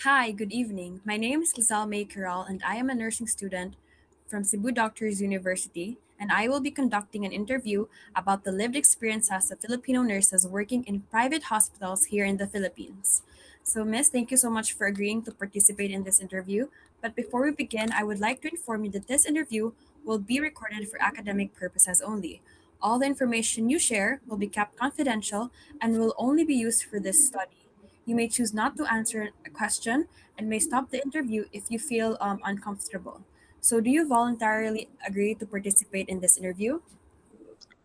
Hi, good evening. My name is Lizelle May Carral, and I am a nursing student from Cebu Doctors University, and I will be conducting an interview about the lived experiences of Filipino nurses working in private hospitals here in the Philippines. So, Miss, thank you so much for agreeing to participate in this interview. But before we begin, I would like to inform you that this interview will be recorded for academic purposes only. All the information you share will be kept confidential and will only be used for this study. You may choose not to answer a question and may stop the interview if you feel uncomfortable. So, do you voluntarily agree to participate in this interview?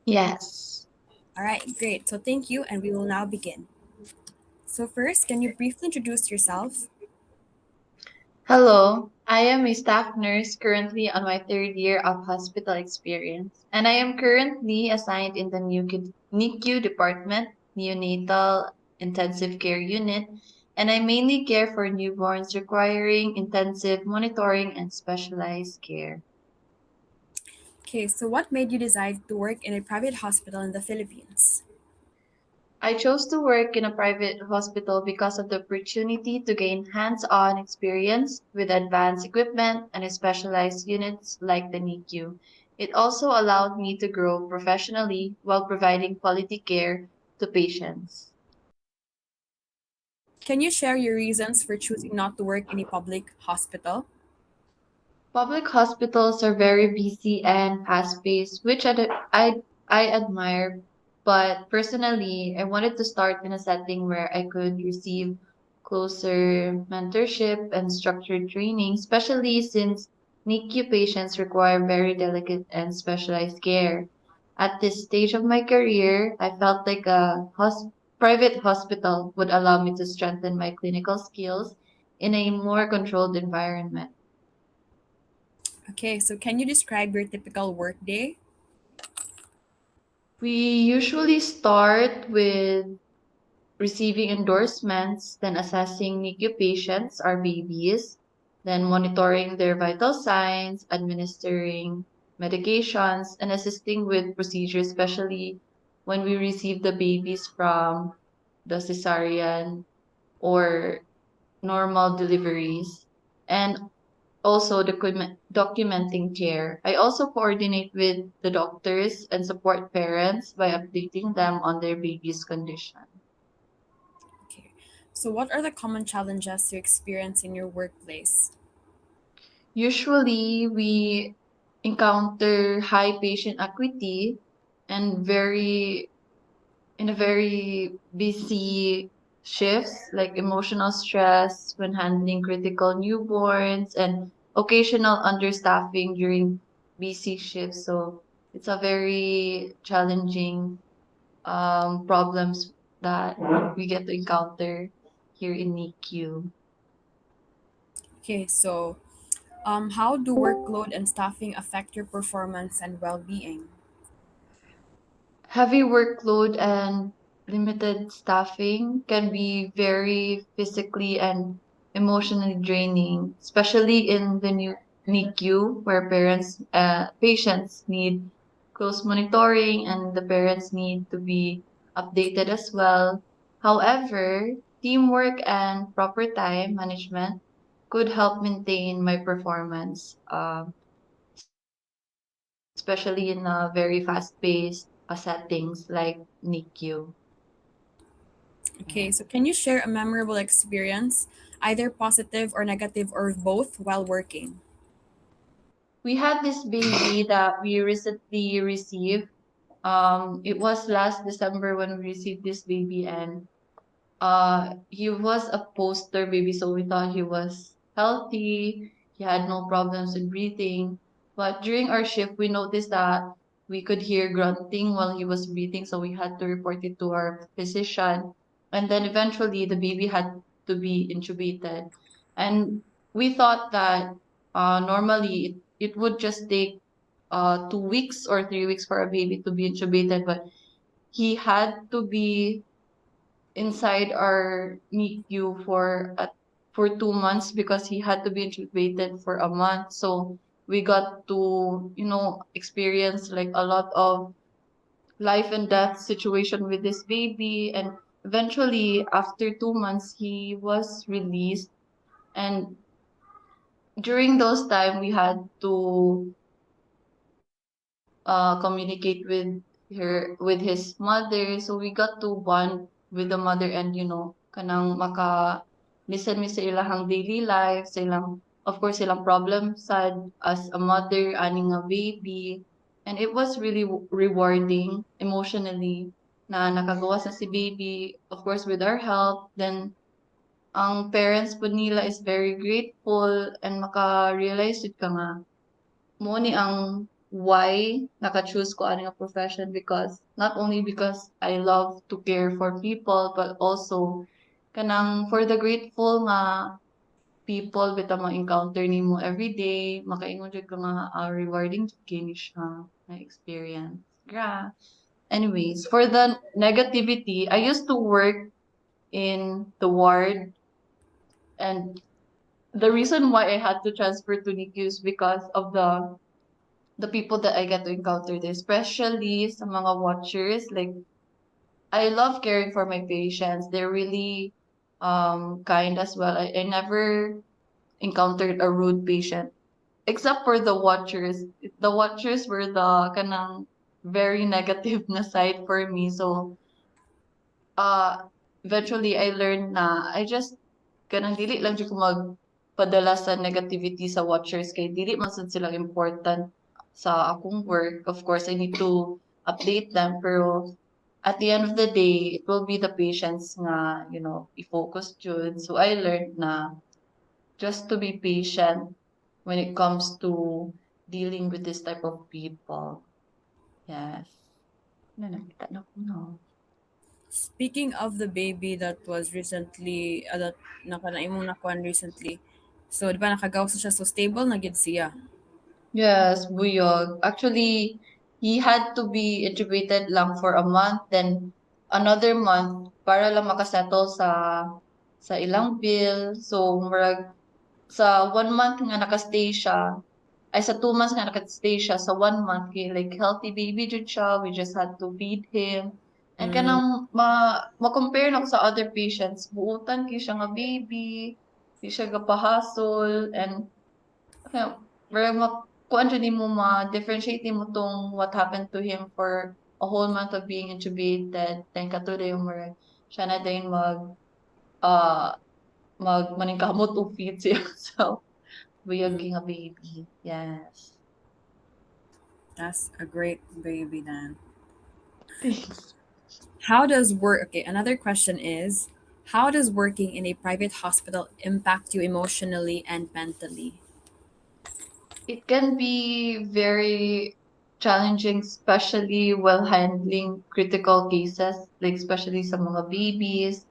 Yes. All right, great. So, thank you, and we will now begin. So, first, can you briefly introduce yourself? Hello, I am a staff nurse currently on my third year of hospital experience, and I am currently assigned in the NICU department, neonatal intensive care unit, and I mainly care for newborns requiring intensive monitoring and specialized care. Okay, so what made you decide to work in a private hospital in the Philippines? I chose to work in a private hospital because of the opportunity to gain hands-on experience with advanced equipment and specialized units like the NICU. It also allowed me to grow professionally while providing quality care to patients. Can you share your reasons for choosing not to work in a public hospital? Public hospitals are very busy and fast-paced, which I admire, but personally, I wanted to start in a setting where I could receive closer mentorship and structured training, especially since NICU patients require very delicate and specialized care. At this stage of my career, I felt like a private hospital would allow me to strengthen my clinical skills in a more controlled environment. Okay, so can you describe your typical workday? We usually start with receiving endorsements, then assessing NICU patients, our babies, then monitoring their vital signs, administering medications, and assisting with procedures, especially when we receive the babies from the cesarean or normal deliveries. And also documenting care. I also coordinate with the doctors and support parents by updating them on their baby's condition. Okay, so what are the common challenges you experience in your workplace? Usually, we encounter high patient acuity and very busy shifts like emotional stress when handling critical newborns and occasional understaffing during busy shifts. So it's a very challenging problems that we get to encounter here in NICU. Okay, so how do workload and staffing affect your performance and well-being? Heavy workload and limited staffing can be very physically and emotionally draining, especially in the new NICU where patients need close monitoring and the parents need to be updated as well. However, teamwork and proper time management could help maintain my performance, especially in very fast-paced settings like NICU. Okay, so can you share a memorable experience, either positive or negative or both, while working? We had this baby that we recently received. It was last December when we received this baby, and he was a poster baby, so we thought he was healthy. He had no problems with breathing. But during our shift, we noticed that we could hear grunting while he was breathing, so we had to report it to our physician. And then eventually, the baby had to be intubated. And we thought that normally it would just take 2 weeks or 3 weeks for a baby to be intubated, but he had to be inside our NICU for 2 months because he had to be intubated for a month. So we got to experience like a lot of life and death situation with this baby, and eventually after 2 months he was released. And during those time, we had to communicate with his mother. So we got to bond with the mother and kanang maka listen mi sa ilahang daily life, sa ilang of course silang problem sad as a mother aning a baby. And it was really rewarding emotionally na nakagawa sa si baby, of course with our help. Then ang parents po nila is very grateful and maka-realize jud ka nga mo ni ang why naka-choose ko ani nga profession, because not only because I love to care for people but also kanang for the grateful nga people bitaw ma-encounter nimo every day, makaingon jud ka nga rewarding jud kini siya na experience. Anyways, for the negativity, I used to work in the ward, and the reason why I had to transfer to NICU is because of the people that I get to encounter there, especially sa mga watchers. Like, I love caring for my patients. They're really kind as well. I never encountered a rude patient except for the watchers. The watchers were the kanang very negative na side for me. So, uh, eventually I learned na I just kanang dili lang jud ko magpadala sa negativity sa watchers kay dili man sad sila important sa akong work. Of course, I need to update them, pero at the end of the day, it will be the patients nga, i-focus jud. So I learned na just to be patient when it comes to dealing with this type of people. Yes. Ano nakita na ko, no? Speaking of the baby that was recently, that imong nakuan recently, so di ba nakagawas na siya, so stable na gid siya. Yes, buyog. Actually, he had to be intubated lang for a month, then another month para lang makasettle sa ilang bill. So, murag sa 1 month nga nakastay siya, ay sa 2 months nga nakastay siya, sa 1 month, like healthy baby jud siya. We just had to feed him. And Mm, kanang ma-compare lang sa other patients, buutan kay siya nga baby, di siya gapahasol, and kaya murag kuan jud nimo ma-differentiate nimo tong what happened to him for a whole month of being intubated. Then katulad yung murag siya na din ah, maningkamot og feed siya. So, buyag mm, nga baby. Yes. that's a great baby then. Thanks. How does work? Okay, another question is, how does working in a private hospital impact you emotionally and mentally? It can be very challenging, especially while handling critical cases, like especially sa mga babies.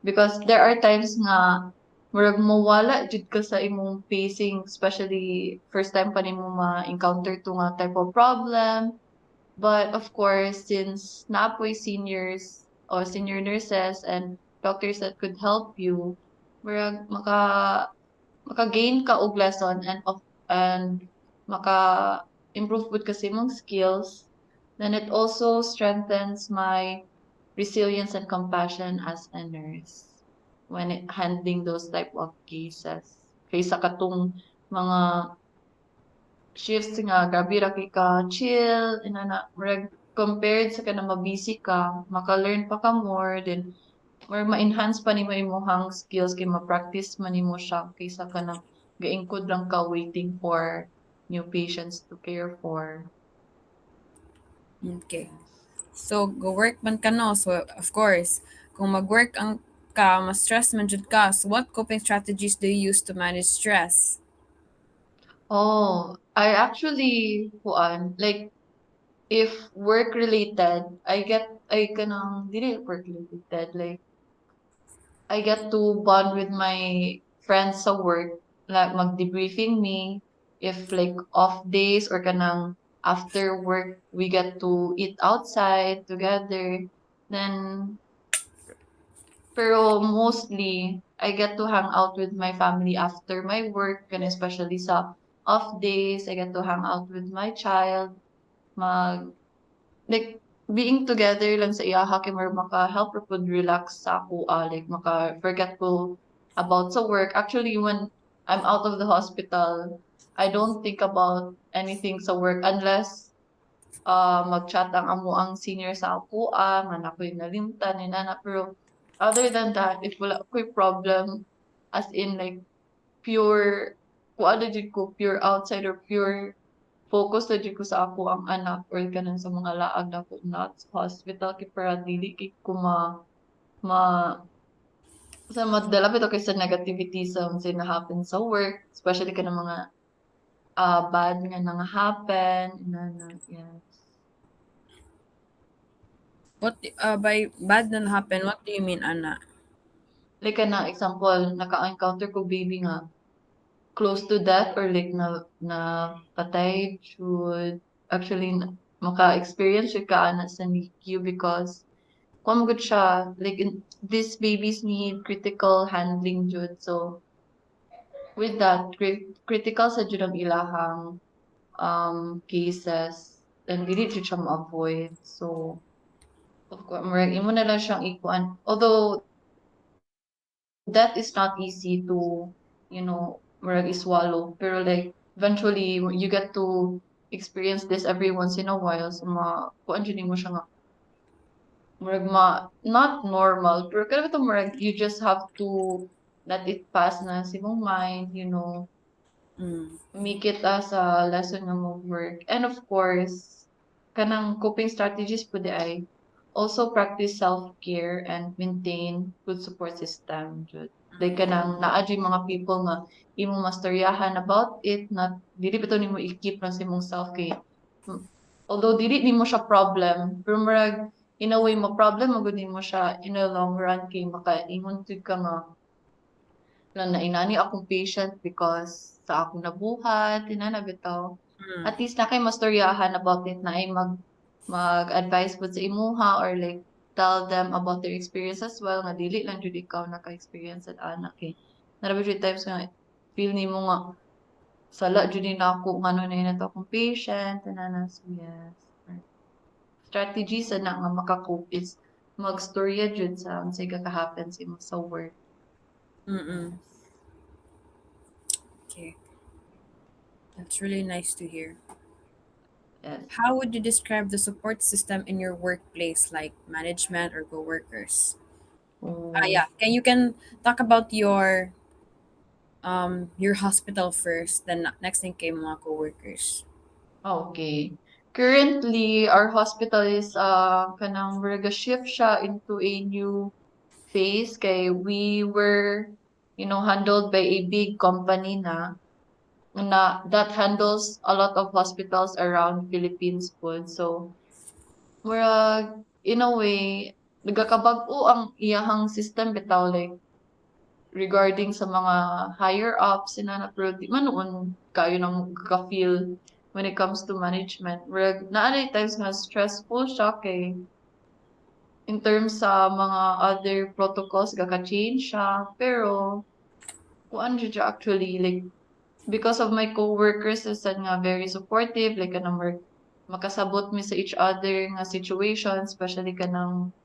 Because there are times nga murag mawala jud ka sa imong facing, especially first time pa nimo ma-encounter to nga type of problem. But of course, since napoy seniors or senior nurses and doctors that could help you, murag maka-gain ka og lesson and maka-improve pud ka sa imong skills. Then it also strengthens my resilience and compassion as a nurse when handling those type of cases. Kaysa katong mga shifts nga grabe ra kay ka chill, inana murag compared sa kanang mabisi ka, maka-learn pa ka more, then or ma-enhance pa nimo imong skills kay ma-practice man nimo siya kaysa kanang gaingkod lang ka waiting for new patients to care for. Okay. So, go work man ka no. So, of course, kung mag-work ang ka, ma-stress man jud ka. So, what coping strategies do you use to manage stress? Oh, I actually like if work related, I kanang dili work related, like I get to bond with my friends sa work, like mag-debriefing me if like off days or kanang after work we get to eat outside together. Then pero mostly I get to hang out with my family after my work, and especially sa off days I get to hang out with my child, mag like being together lang sa iyaha kay maka-help ra pud relax sa ako, like maka-forget ko about sa work. Actually, when I'm out of the hospital, I don't think about anything sa work unless mag-chat ang amo ang senior sa ako, man ako'y nalimtan, inana. Pero other than that, if wala ko'y problem, as in like pure, kung ano jud ko, pure outside or pure focus na jud ko sa ako ang anak or kanang sa mga laag na ko not sa hospital kay para dili kay ko ma sa madala bitaw kay sa negativity sa unsay na-happen sa work, especially kanang mga bad nga nanga-happen, inana, yes. What by bad na happen? What do you mean, Anna? Like kanang example, naka-encounter ko baby nga close to death or like na patay should actually maka-experience siya ka ana sa NICU because kung good siya like these babies need critical handling jud. So with that critical sa jud ang ilahang cases and dili jud siya ma-avoid. So of course murag imo na lang siyang ikuan, although that is not easy to, murag swallow. Pero like, eventually, you get to experience this every once in a while. So, kuan dyan mo siya nga, murag not normal. Pero kada ito, murag, you just have to let it pass na sa imong mind, Mm. make it as a lesson nga mo work. And of course, kanang coping strategies po di ay also practice self-care and maintain good support system. Jud. Like kanang naa jud mga people nga imong mastoryahan about it na dili bitaw nimo i-keep lang sa imong self kay mm, although dili nimo siya problem pero murag in a way mo problem mo gud nimo siya in the long run kay makaingon jud ka nga na inani akong patient because sa akong nabuhat, inana bitaw. Mm. At least na kay mastoryahan about it na ay mag-advise po sa imuha or like tell them about their experience as well nga dili lang jud ikaw naka-experience at anak eh. Narabi jud times nga feel nimo nga sala jud ni nako ngano na yun ato akong patient inana so yes. Strategies na nga maka-cope is magstorya jud sa unsay kaka-happen sa imo sa work. Mm-mm. Okay, that's really nice to hear. Yes. How would you describe the support system in your workplace, like management or coworkers? Oh. Yeah. Can talk about your hospital first, then next thing came mga coworkers. Okay. Currently, our hospital is kanang shift siya into a new phase kay we were handled by a big company na that handles a lot of hospitals around Philippines po. So, murag in a way nagakabag-o ang iyahang system bitaw like regarding sa mga higher ups na pero di man noon kayo nang ka-feel when it comes to management. Murag naanay times nga stressful siya kay in terms sa mga other protocols gaka-change siya. Pero kung ano siya actually like because of my coworkers is nga very supportive like kanang makasabot mi sa each other nga situation especially kanang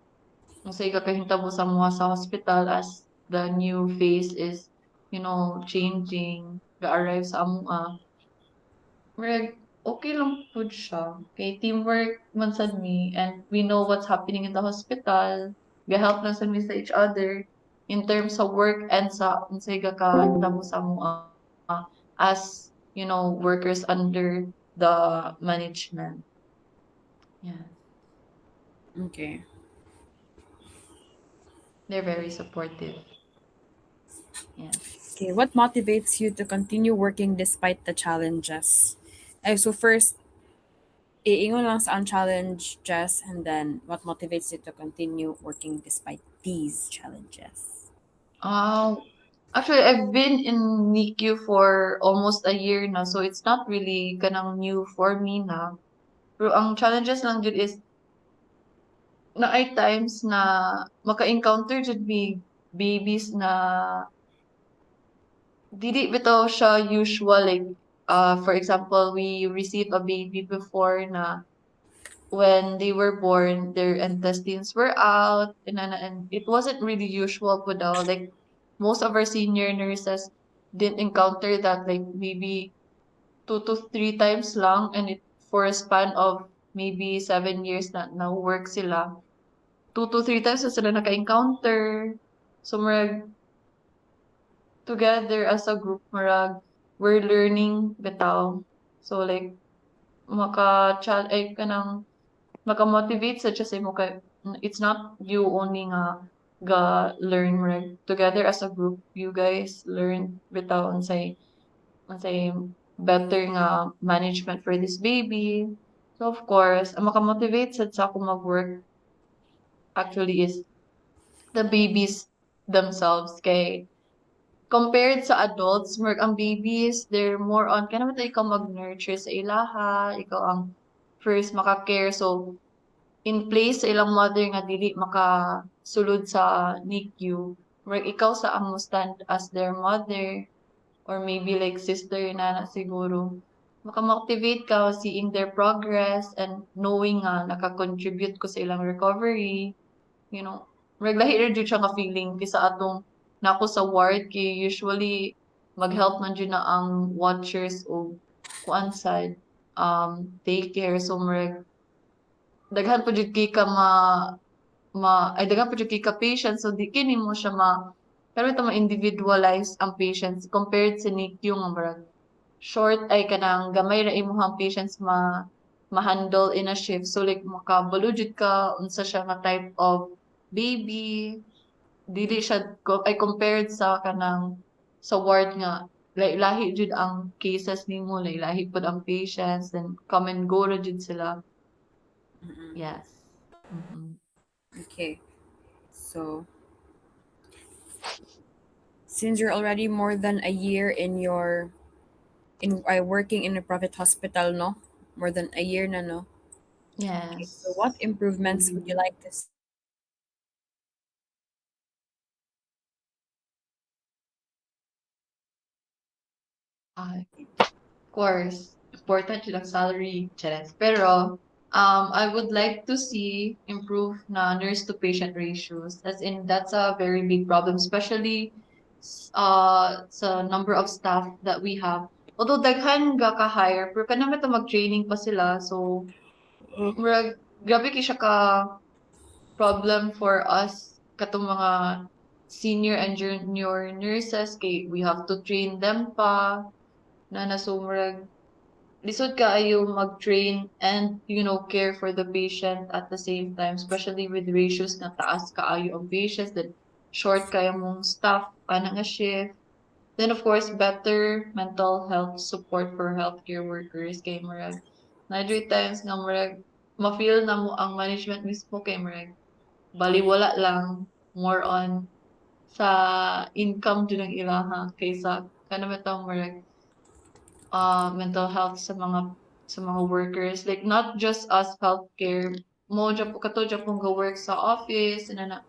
kung sa kakahintabo sa mga sa hospital as the new phase is, changing, ga-arrive sa amua. Murag, okay lang pud siya. Kay teamwork man sad mi and we know what's happening in the hospital. Ga-help lang sad mi sa each other in terms of work and sa unsay kakahintabo sa amua as, workers under the management. Yeah. Okay. They're very supportive. Yes. Okay. What motivates you to continue working despite the challenges? So first, iingon lang sa ang challenges, and then what motivates you to continue working despite these challenges? Uh, Actually, I've been in NICU for almost a year now, so it's not really kanang new for me na. Pero ang challenges lang jud is na ay times na maka-encounter jud babies na dili bitaw siya usual like for example, we received a baby before na when they were born, their intestines were out and it wasn't really usual po daw like most of our senior nurses didn't encounter that, like maybe 2 to 3 times lang, and it for a span of maybe 7 years na work sila. 2 to 3 times na sila naka-encounter. So, murag, together as a group, murag, we're learning bitaw. So, like, ay, kanang, maka-motivate sa just mo kay, it's not you only nga ga learn, murag, together as a group, you guys learn bitaw unsay better nga management for this baby. So, of course, ang maka-motivate sad sa ako mag-work actually is the babies themselves. Kay compared sa adults, ang babies, they're more on, kaya naman ikaw mag-nurture sa ilaha, ikaw ang first maka-care. So, in place sa ilang mother nga dili makasulod sa NICU, ikaw sa ang mo stand as their mother, or maybe like sister na siguro. Maka-motivate ka seeing their progress and knowing nga naka-contribute ko sa ilang recovery. You know, lahi ra jud siya nga feeling kaysa atong nako sa ward kay usually mag-help man jud na ang watchers o kuan side daycare. So daghan pa jud kay ka daghan pa jud kay ka patient, so di kini mo siya pero ito ma-individualize ang patients compared sa NICU nga murag short ay kanang gamay ra imong patients ma-handle in a shift. So like makabalo jud ka unsa siya nga type of baby, dili siya ay compared sa kanang sa ward nga lahi jud ang cases nimo, lahi pud ang patients, then come and go ra jud sila. Yes. Mm-mm. Okay. So, since you're already more than a year in working in a private hospital, no? More than a year na, no? Okay. So, what Yes. improvements would you like to see? Of course, important yung salary, Charles. Pero, I would like to see improve na nurse to patient ratios. As in, that's a very big problem, especially sa number of staff that we have. Although daghan ga ka-hire, pero kanami ito mag-training pa sila. So, grabe kay siya ka problem for us katong mga senior and junior nurses kay we have to train them pa na nasumrag lisod kaayo mag-train and care for the patient at the same time, especially with ratios na taas kaayo ang patients, then short kaya mong staff kana nga shift. Then of course better mental health support for healthcare workers kay murag na times nga murag ma-feel na mo ang management mismo kay murag baliwala lang, more on sa income jud ang ilaha kaysa kanang bitaw murag mental health sa mga workers, like not just as healthcare mo jud kato jud pong go work sa office na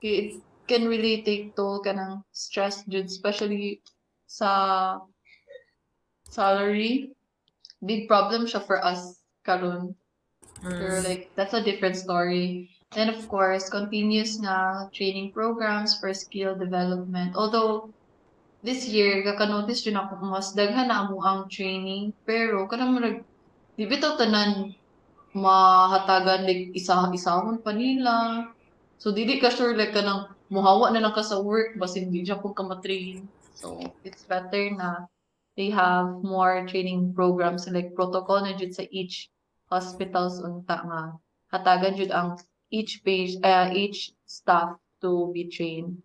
it can really take toll kanang stress jud, especially sa salary. Big problem siya for us karon. Pero Mm, like that's a different story. Then of course, continuous na training programs for skill development. Although this year, kaka-notice din ako mas daghan na amo ang training, pero kanang murag di bitaw tanan mahatagan like isa-isahon pa nila. So dili ka sure like kanang muhawa na lang ka sa work basin di siya pud ka ma-train. So it's better na they have more training programs like protocol na jud sa each hospitals unta nga hatagan jud ang each staff to be trained.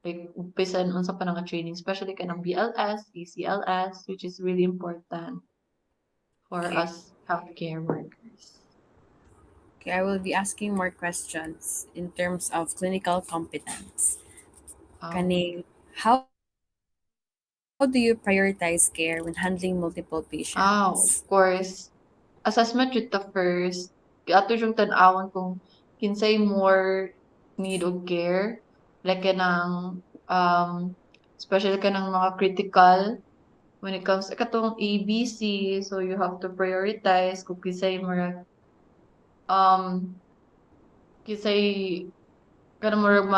Like bisan unsa pa nga training, especially kanang BLS, ACLS, which is really important for okay. us healthcare workers. Okay, I will be asking more questions in terms of clinical competence. Um, Kaning, how do you prioritize care when handling multiple of patients? course, assessment jud ta first. Ato yung tan-awon kung kinsay more need og care, like kanang especially kanang mga critical when it comes katong ABC, so you have to prioritize kung kinsay more um kinsay kanang murag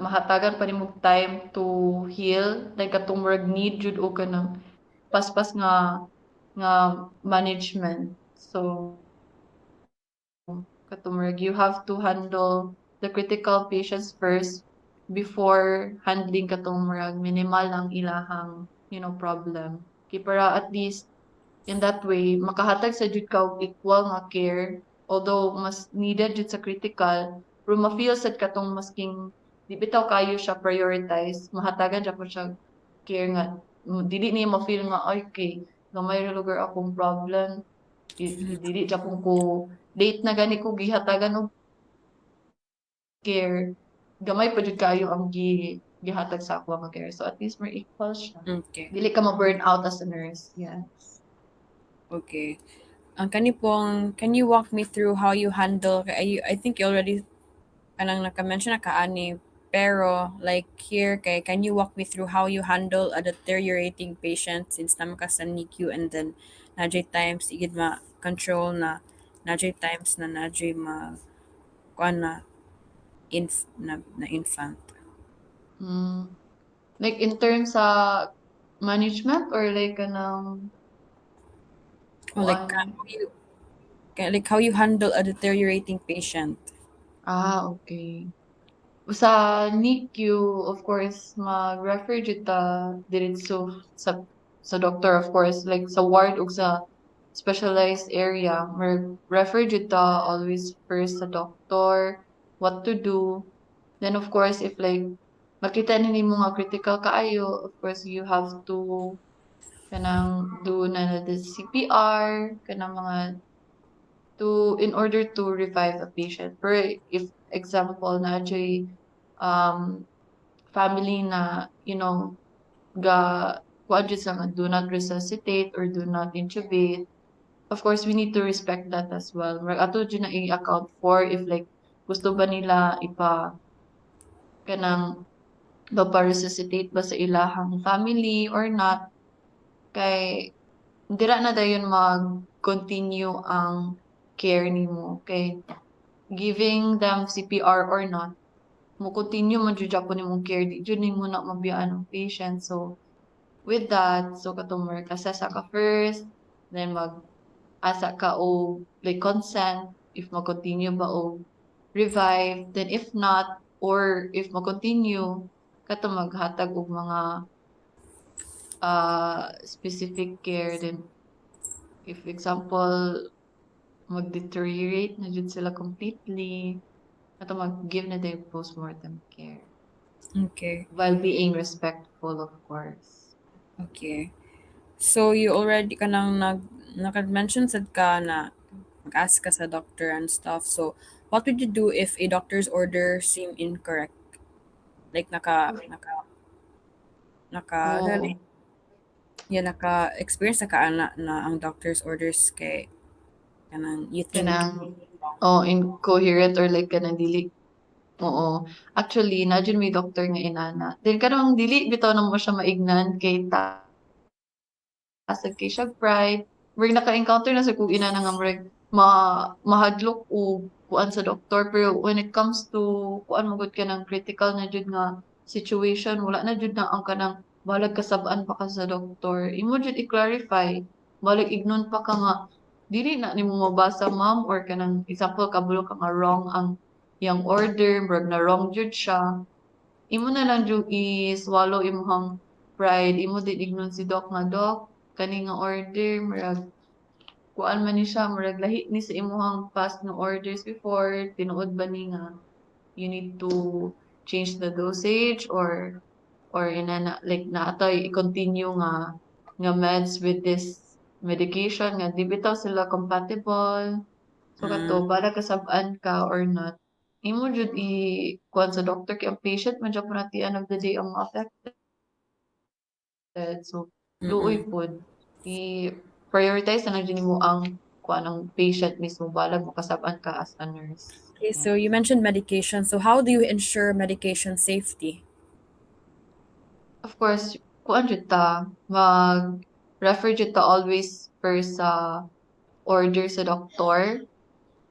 mahatagan pa nimong time to heal, like katong murag need jud o kanang paspas nga management. So katumurag, you have to handle the critical patients first before handling katumurag minimal ang ilahang, problem. Kay para at least in that way, makahatag sa jud ka og equal nga care, although mas needed jud sa critical, pero ma-feel sad katong masking di bitaw kayo siya prioritize, mahatagan jud po siya care nga dili niya ma-feel nga ay kay gamay ra lugar akong problem, dili jud ko late na gani ko gihatagan og care, gamay pa jud kayo ang gihatag sa ako nga care. So at least more equal siya. Okay. Dili ka ma-burn out as a nurse. Yeah. Okay. Ang can you walk me through how you handle, I think you already kanang naka-mention na kaani, pero like here kay can you walk me through how you handle a deteriorating patient since naman ka sa NICU, and then najay times igid ma control na najay times na najay ma kuan na infant. Mm. Like in terms sa management or like Or like kuan? like how you handle a deteriorating patient. Okay. Sa NICU, of course, mag-refer jud ta diretso sa doctor, of course, like sa ward ug sa specialized area. Mag-refer jud ta always first sa doctor, what to do. Then of course, if like makita na nimo nga critical kaayo, of course you have to kanang do na the CPR, kanang mga in order to revive a patient. For if example na um family na ga kuan jud sa nga, do not resuscitate or do not intubate, of course we need to respect that as well. Murag ato jud na i-account for if like gusto ba nila kanang resuscitate ba sa ilahang family or not, kay dira na dayon mag-continue ang care nimo, kay giving them CPR or not, mo continue man jud gyapon nimong care, di jud nimo na mabiyaan ang patient. So with that, so katong work assess ka first, then mag-asa ka o like consent if mag-continue ba o revive, then if not, or if mag-continue kato maghatag og mga specific care. Then if example mag-deteriorate na jud sila completely, ato mag-give na day postmortem care Okay. while being respectful, of course. Okay. So you already kanang naka-mention sad ka na mag-ask ka sa doctor and stuff. So what would you do if a doctor's order seem incorrect? Like Oo. naka-experience na ka na ang doctor's orders kay kanang you think Kanang incoherent or like kanang dili. Oo. Actually, na jud may doctor nga inana. Then karong dili bitaw na mo siya maignan kay asad kay siya pride. Murag naka-encounter na sa kog inana nga murag mahadlok og kuan sa doktor, pero when it comes to kuan mo gud kanang critical na jud nga situation, wala na jud na ang kanang balag kasab-an pa ka sa doktor. Imo jud i-clarify. Balag ignon pa ka nga dili na nimo mabasa ma'am, or kanang example kabulo ka nga wrong ang yang order, murag na wrong jud siya. Imo na lang jud i-swallow imong pride. Imo din ignon si doc nga doc kani nga order murag kuan man ni siya, murag lahi ni sa imong past nga orders before, tinuod ba ni nga you need to change the dosage, or inana like naatoy i-continue nga meds with this medication nga di bitaw sila compatible. So kato bala kasab-an ka or not, imo jud kuan sa doctor kay ang patient man jud at the end of the day ang affected. So luoy mm. pod i-prioritize na lang din mo ang kuan ang patient mismo balag makasab-an ka as a nurse. Okay, Yeah. so you mentioned medication. So how do you ensure medication safety? Of course, kuan jud ta mag-refer jud ta always first sa order sa doktor.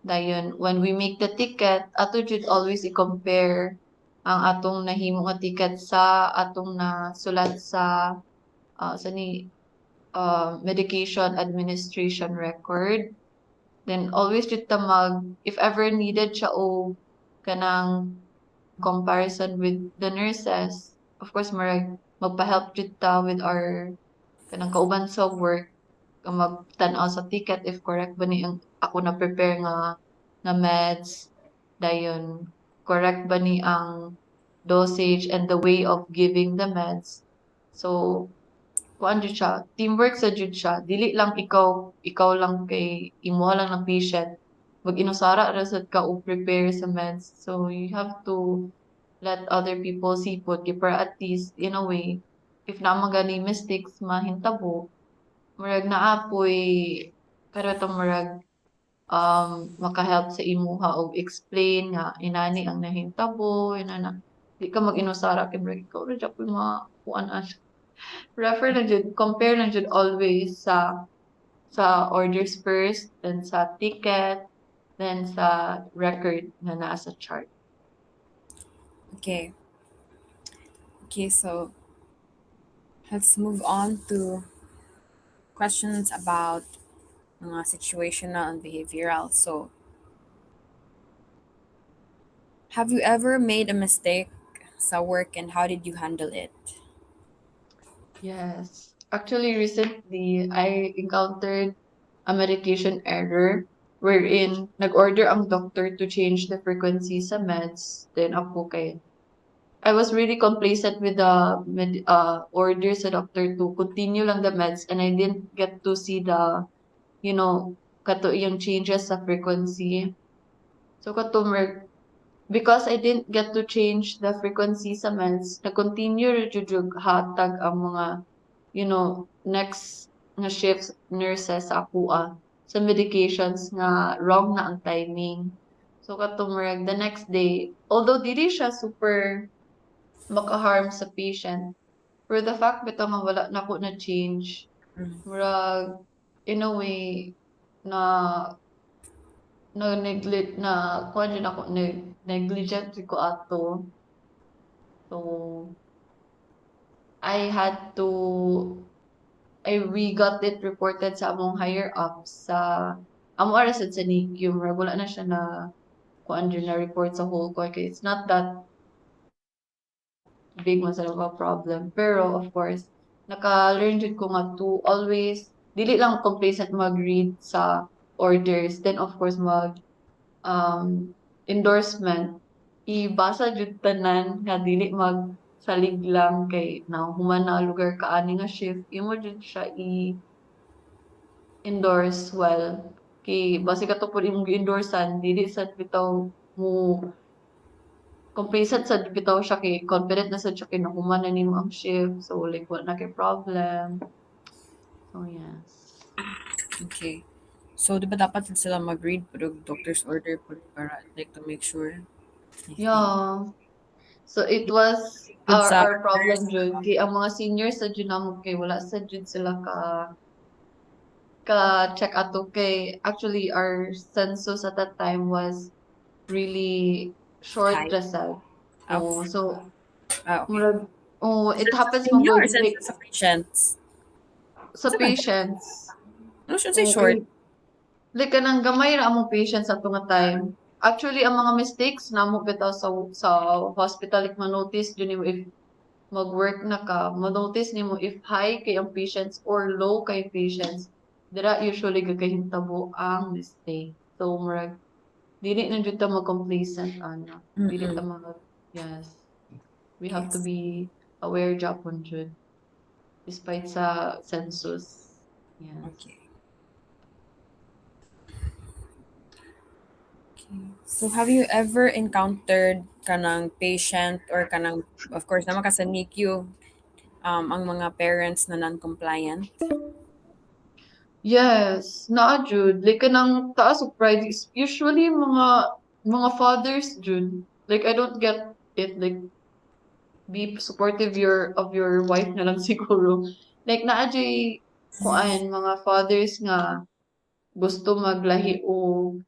Dayon, when we make the ticket, ato jud always i-compare ang atong nahimo nga ticket sa atong nasulat sa medication administration record. Then always jud ta if ever needed siya o kanang comparison with the nurses, of course magpa-help jud ta with our kanang kauban sa work, magtan-aw sa ticket if correct ba ni ang ako na prepare nga meds, dayon correct ba ni ang dosage and the way of giving the meds. So kuan jud siya, teamwork sa jud siya. Dili lang ikaw lang kay imuha lang ng patient. Mag-inusara ra sad ka og prepare sa meds. So you have to let other people see put kay para at least in a way if na gani mistakes mahintabo, murag naapoy pero to murag maka-help sa imuha og explain nga inani ang nahintabo, inana di ka mag-inusara kay murag ikaw ra gyud kuan refer na jud, compare na jud always sa orders first, then sa ticket, then sa record na naa sa chart. Okay. Okay, so let's move on to questions about mga situational and behavioral. So, have you ever made a mistake sa work and how did you handle it? Yes. Actually, recently, I encountered a medication error wherein nag-order ang doctor to change the frequency sa meds. Then ako kay I was really complacent with the order sa doctor to continue lang the meds and I didn't get to see the, kato yung changes sa frequency. So kato because I didn't get to change the frequency sa meds, na-continue jud hatag ang mga, next nga shifts nurses sa akuha sa medications nga wrong na ang timing. So kato the next day, although dili siya super maka-harm sa patient, for the fact bitaw nga wala na ko na change, murag in a way na kuan din ako negligent ko ato. So we got it reported sa among higher ups sa amo ara sad sa NICU, murag wala na siya na kuan din na report sa whole court kay it's not that big man sa problem. Pero of course, naka-learn jud ko nga to always dili lang complacent mag-read sa orders, then of course endorsement, ibasa jud tanan nga dili magsalig lang kay nahuman na lugar ka ani nga shift, imo jud siya endorse well. Kay base ka to pud imong gi-endorsean, dili sad bitaw mo complacent sad bitaw siya kay confident na sad siya kay nahuman na nimo ang shift. So like wala na kay problem. So yes. Okay. So, di ba dapat sila mag-read pero doctor's order para like to make sure? I think. Yeah. So it was Good sa our problem jud kay ang mga seniors sa jud namo kay wala sa jud sila ka check ato kay actually our census at that time was really short High. ra sad. Oh, So okay. murag it Census happens ninyo or magod like census sa patients? sa Sa man siya? patients. Ano siya say Oo, short? like kanang gamay ra among patients sa nga time. Actually ang mga mistakes namo bitaw sa hospital like ma-notice jud nimo if mag-work na ka, ma-notice nimo if high kay ang patients or low kay patients. Dira usually gagahintabo ang mistake. So murag dili na jud ta mag-complacent ana. Dili ta yes. We have to Yes. be aware japon jud despite sa census. Yes. Okay. Okay. So, have you ever encountered kanang patient or kanang, of course, naman ka sa NICU, ang mga parents na non-compliant? Yes, naa jud. Like kanang taas of pride is usually mga fathers jud. Like I don't get it. Like be supportive of your wife na lang siguro. Like naa kuan mga fathers nga gusto maglahi og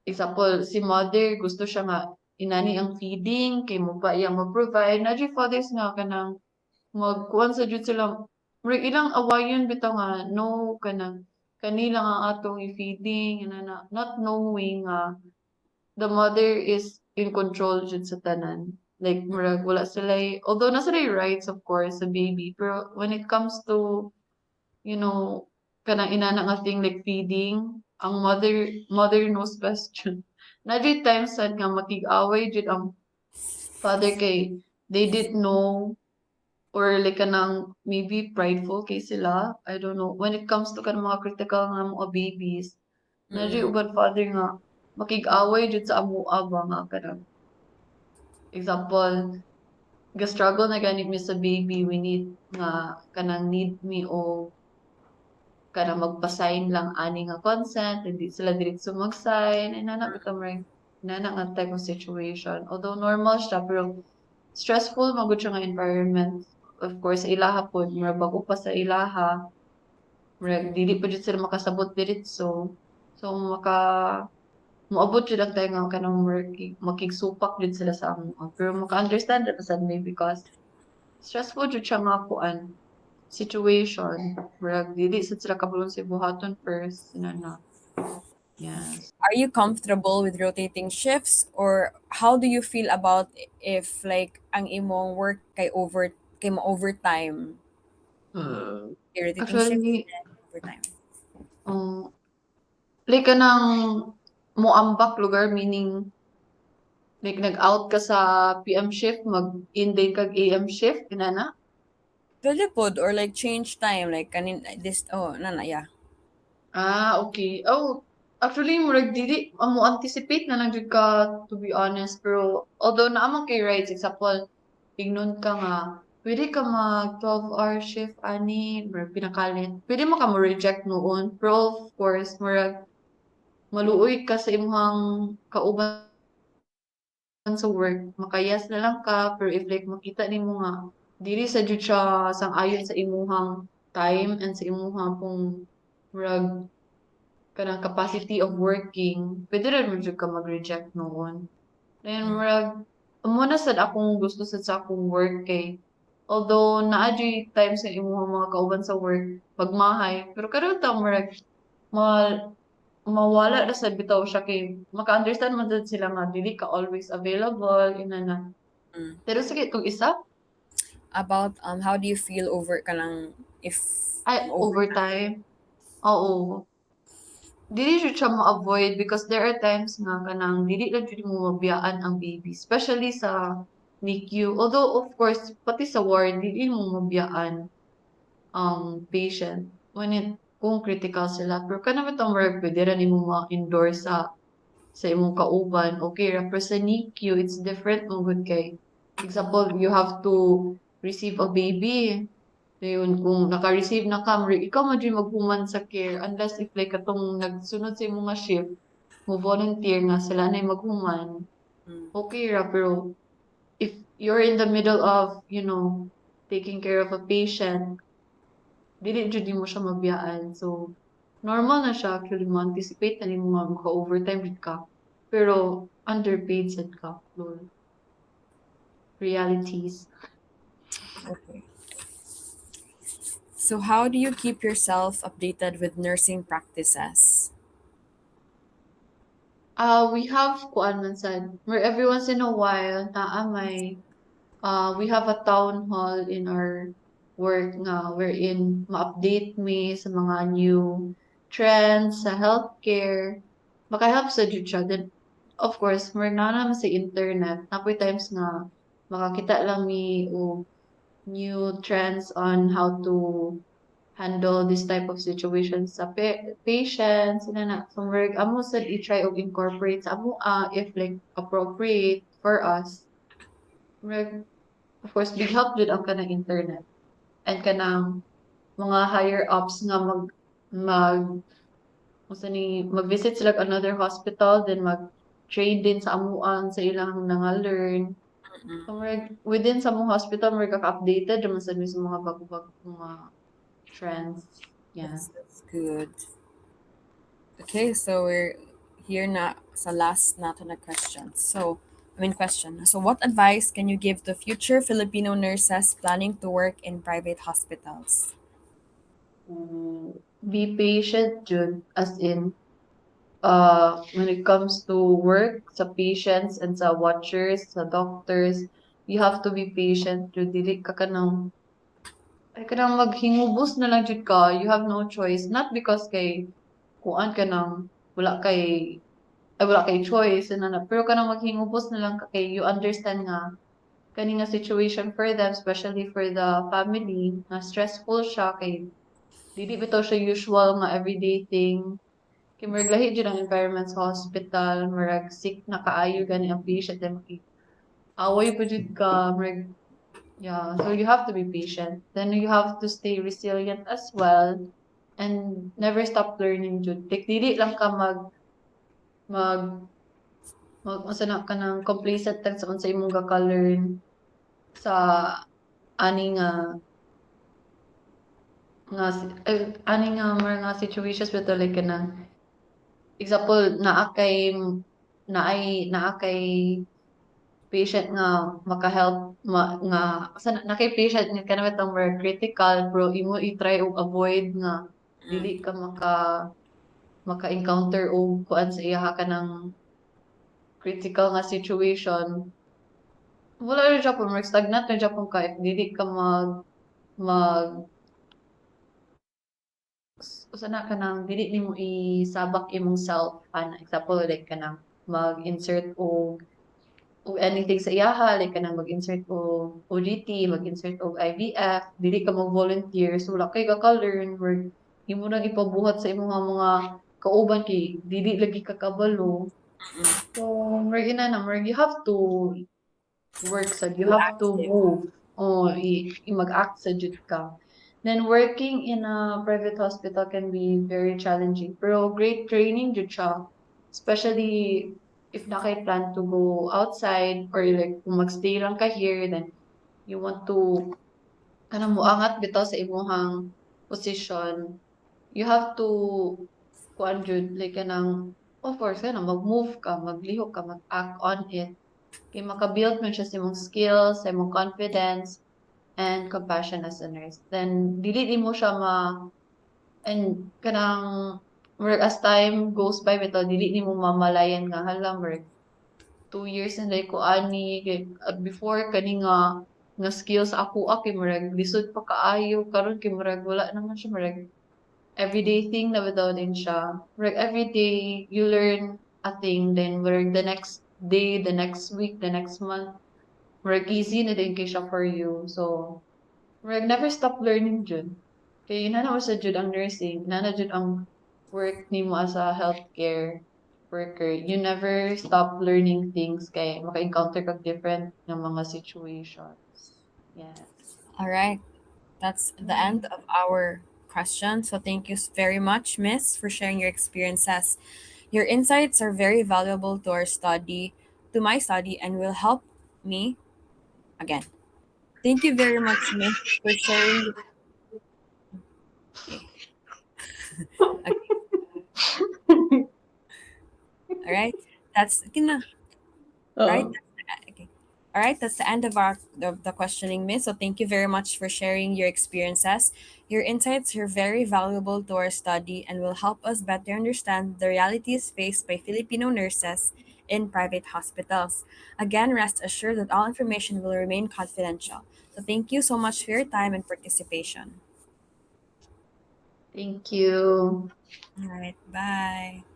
example, si mother gusto siya nga inani ang feeding kay mo pa iya mo-provide na di fathers nga kanang magkuhan sa jud sila murag ilang awayon bitaw nga no kanang kanila nga atong i-feeding na not knowing the mother is in control jud sa tanan. Like murag wala sila although nasa rights of course sa baby pero when it comes to you know kanang inana nga thing like feeding ang mother knows best jud. Na jud times sad nga makig-away jud ang father kay they didn't know or like kanang maybe prideful kay sila. I don't know. When it comes to kanang mga critical nga mga babies, na di Mm-mm. ubang father nga makig-away jud sa amuha ba nga kanang example, ga-struggle na gani mi sa baby, we need nga kanang need me o kanang magpa-sign lang ani nga consent, hindi sila diretso mag-sign, inana bitaw ring inana nga type of situation. Although normal siya pero stressful magud siya nga environment. Of course, sa ilaha pod murag bag-o pa sa ilaha, murag dili pa jud sila makasabot diretso. So moabot jud ang time nga kanang makigsupak jud sila sa amo. Pero maka-understand ra sad me because stressful jud siya nga kuan situation. Murag dili sad sila kabulon sa buhaton first, inana. Yes. Are you comfortable with rotating shifts, or how do you feel about if like ang imong work kay mo overtime, kay rotating shift Actually, and overtime? um, like kanang moambak lugar meaning like nag-out ka sa PM shift, mag-in din kag AM shift, inana? Pwede pod, or like change time like kanin this, oh nana, yeah. Okay. Oh, actually, murag dili amo anticipate na lang jud ka to be honest. Pero although naamang kay rights, example, tignon ka nga, pwede ka mag 12-hour shift ani, murag pinakalit. Pwede mo ka mo reject noon. Pero of course, murag maluoy ka sa imong kauban sa work, makayas na lang ka, pero if like makita nimo nga, dili sa jud siya sang-ayon sa imuhang time and sa imuhang pong murag kanang capacity of working, pwede rin mo jud ka mag-reject noon. Then Mm. murag amo na sad akong gusto sad sa akong work kay although naa jud times sa imuhang mga kauban sa work pagmahay, pero karon ta murag ma mawala na sad bitaw siya kay maka-understand man sad sila nga dili ka always available inana. Mm. Pero sige kung isa About how do you feel over kanang if ay overtime? overtime. Oo. Dili jud siya ma-avoid because there are times nga kanang dili lang jud mo mabiyaan ang baby, especially sa NICU. Although of course pati sa ward dili mo mabiyaan ang patient when it kung critical sila. Pero kanang bitong work pwede ra nimo ma-endorse sa imong kauban. Okay ra pero sa NICU it's different mo gud kay example you have to receive a baby. Ayun, kung naka-receive na ka, ikaw mo din maghuman sa care unless if like katong nagsunod sa imong nga shift, mo volunteer nga sila na maghuman. Mm. Okay ra, pero if you're in the middle of, taking care of a patient, dili jud mo siya mabiyaan. So, normal na siya actually mo anticipate na nimo nga maka-overtime jud ka. Pero underpaid sad ka. Lol. Realities. Okay. So how do you keep yourself updated with nursing practices? We have kuan man sad. Where every once in a while, we have a town hall in our work nga wherein ma-update me sa mga new trends sa healthcare. Maka-help sa jud siya. Then, of course, more na naman sa internet. Napoy times nga makakita lang mi og new trends on how to handle this type of situations sa patients na so work amo sad i-try og incorporate sa amo if like appropriate for us work of course big help jud ang kanang internet and kanang mga higher ups nga mag unsa ni mag-visit sila og another hospital then mag-train din sa amuan sa ilang learn Mm. so within sa mong hospital mga ka-updated naman sa mga bago-bago mga trends. Yeah. That's good. Okay, so we're here na sa last nato na question. Question. So what advice can you give to future Filipino nurses planning to work in private hospitals? Be patient, Jud, as in, when it comes to work, sa patients and sa watchers, sa doctors, you have to be patient, Jud. Dili ka kanang, ay kanang maghingubos na lang, Jud ka. You have no choice. Not because kay, kuan ka nang, wala kay, wala kay choice, na, pero kanang maghingubos na lang ka kay, you understand nga, kani nga situation for them, especially for the family, na stressful siya, kay, dili bitaw siya usual nga everyday thing. Kay murag lahi jud ang environment sa hospital, murag sick na kaayo gani ang patient, then away po jud ka, murag, yeah. So you have to be patient. Then you have to stay resilient as well and never stop learning jud. Like dili lang ka mag unsa na ka ng complacent lang sa unsa imong gaka-learn sa ani ani nga mga situations beto like kanang example naa kay patient nga maka-help nga na kay patient nga kanang itong more critical pero imo i-try og avoid nga Mm. dili ka maka-encounter og kuan sa iya ka ng critical nga situation. Wala rin siya po, stagnant rin siya po ka if dili ka mag usa na ka nang dili nimo isabak imong self ana example like kanang mag-insert og anything sa iyaha like kanang mag-insert og OGT, mag-insert og IVF, dili ka mag-volunteer so wala kay ka-learn or imo nang ipabuhat sa imong mga kauban kay dili lagi ka kabalo. So, more ina na, more you have to work sa you Be have to active. move o mag-act sa jud ka. Then working in a private hospital can be very challenging. Pero great training jud siya. Especially if na kay plan to go outside or like kung magstay lang ka here then you want to kanang moangat bitaw sa imong position. You have to kuan jud like kanang of course kanang mag-move ka, maglihok ka, mag-act on it. Kay maka-build man siya sa imong skills, sa imong confidence, and compassion as a nurse. Then, dili di mo siya and kanang, murag as time goes by, bitaw, dili ni mo mamalayan nga, hala, murag, 2 years na dahil ko ani, kay, before, kani nga skills ako, murag, lisod pa kaayo, karon kay murag, wala naman siya, murag, everyday thing na bitaw din siya. Murag, everyday, you learn a thing, then, murag, the next day, the next week, the next month, murag easy na din kay siya for you. So, murag never stop learning jud. Kay inana mo sa jud ang nursing, inana jud ang work nimo as a healthcare worker. You never stop learning things kay maka-encounter kag different nga mga situations. Yes. All right. That's the end of our question. So thank you very much, Miss, for sharing your experiences. Your insights are very valuable to my study, and will help me again. Thank you very much, Miss, for sharing. Okay. Okay. All right. That's okay na. Right. Oo. Okay. All right, that's the end of the questioning, Miss. So thank you very much for sharing your experiences. Your insights are very valuable to our study and will help us better understand the realities faced by Filipino nurses in private hospitals. Again, rest assured that all information will remain confidential. So thank you so much for your time and participation. Thank you. All right, bye.